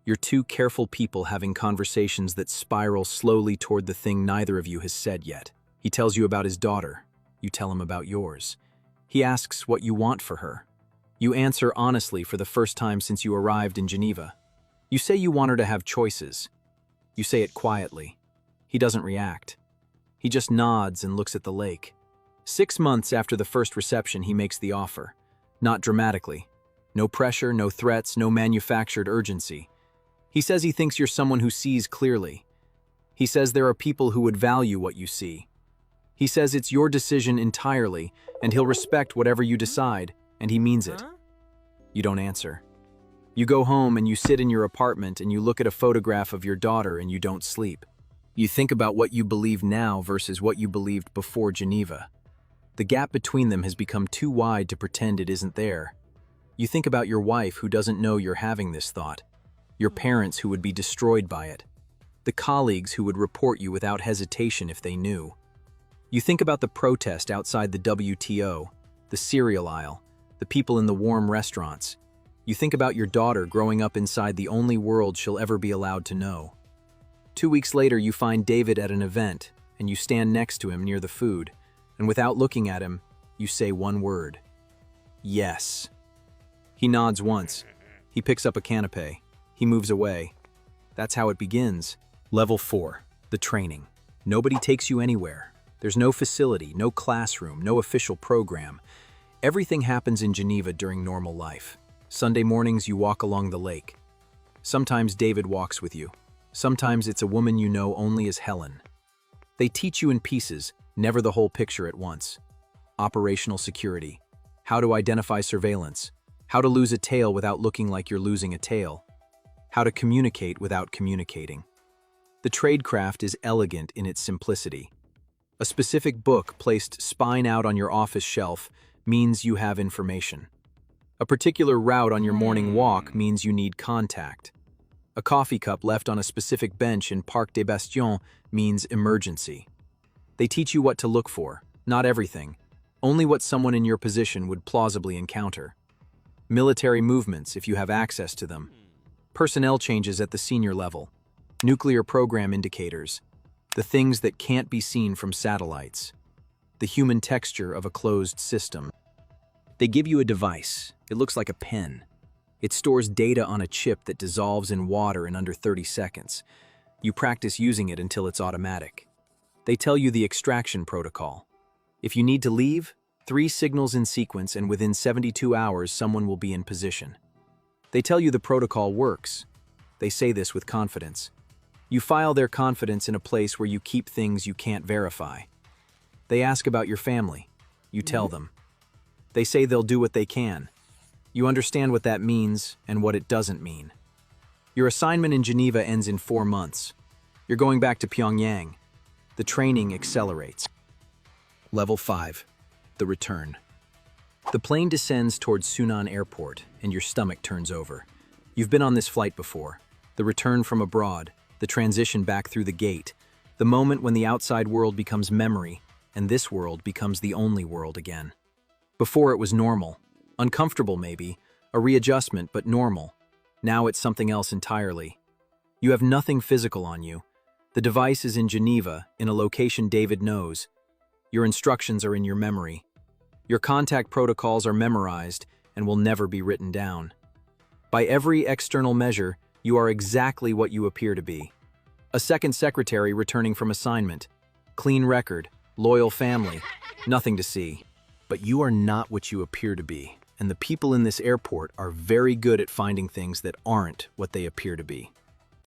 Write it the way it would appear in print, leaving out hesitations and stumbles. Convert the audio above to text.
You're two careful people having conversations that spiral slowly toward the thing neither of you has said yet. He tells you about his daughter. You tell him about yours. He asks what you want for her. You answer honestly for the first time since you arrived in Geneva. You say you want her to have choices. You say it quietly. He doesn't react. He just nods and looks at the lake. 6 months after the first reception, he makes the offer. Not dramatically. No pressure, no threats, no manufactured urgency. He says he thinks you're someone who sees clearly. He says there are people who would value what you see. He says it's your decision entirely, and he'll respect whatever you decide, and he means it. You don't answer. You go home and you sit in your apartment and you look at a photograph of your daughter and you don't sleep. You think about what you believe now versus what you believed before Geneva. The gap between them has become too wide to pretend it isn't there. You think about your wife who doesn't know you're having this thought, your parents who would be destroyed by it, the colleagues who would report you without hesitation if they knew. You think about the protest outside the WTO, the cereal aisle, the people in the warm restaurants. You think about your daughter growing up inside the only world she'll ever be allowed to know. 2 weeks later, you find David at an event, and you stand next to him near the food, and without looking at him, you say one word. Yes. He nods once. He picks up a canapé. He moves away. That's how it begins. Level 4, the training. Nobody takes you anywhere. There's no facility, no classroom, no official program. Everything happens in Geneva during normal life. Sunday mornings you walk along the lake. Sometimes David walks with you. Sometimes it's a woman you know only as Helen. They teach you in pieces, never the whole picture at once. Operational security. How to identify surveillance. How to lose a tail without looking like you're losing a tail. How to communicate without communicating. The tradecraft is elegant in its simplicity. A specific book placed spine out on your office shelf means you have information. A particular route on your morning walk means you need contact. A coffee cup left on a specific bench in Parc des Bastions means emergency. They teach you what to look for, not everything, only what someone in your position would plausibly encounter. Military movements, if you have access to them. Personnel changes at the senior level. Nuclear program indicators. The things that can't be seen from satellites. The human texture of a closed system. They give you a device. It looks like a pen. It stores data on a chip that dissolves in water in under 30 seconds. You practice using it until it's automatic. They tell you the extraction protocol. If you need to leave, 3 signals in sequence, and within 72 hours someone will be in position. They tell you the protocol works. They say this with confidence. You file their confidence in a place where you keep things you can't verify. They ask about your family. You tell them. They say they'll do what they can. You understand what that means and what it doesn't mean. Your assignment in Geneva ends in 4 months. You're going back to Pyongyang. The training accelerates. Level 5, the return. The plane descends towards Sunan Airport, and your stomach turns over. You've been on this flight before. The return from abroad, the transition back through the gate, the moment when the outside world becomes memory, and this world becomes the only world again. Before it was normal. Uncomfortable maybe, a readjustment, but normal. Now it's something else entirely. You have nothing physical on you. The device is in Geneva, in a location David knows. Your instructions are in your memory. Your contact protocols are memorized and will never be written down. By every external measure, you are exactly what you appear to be. A second secretary returning from assignment. Clean record, loyal family, nothing to see. But you are not what you appear to be, and the people in this airport are very good at finding things that aren't what they appear to be.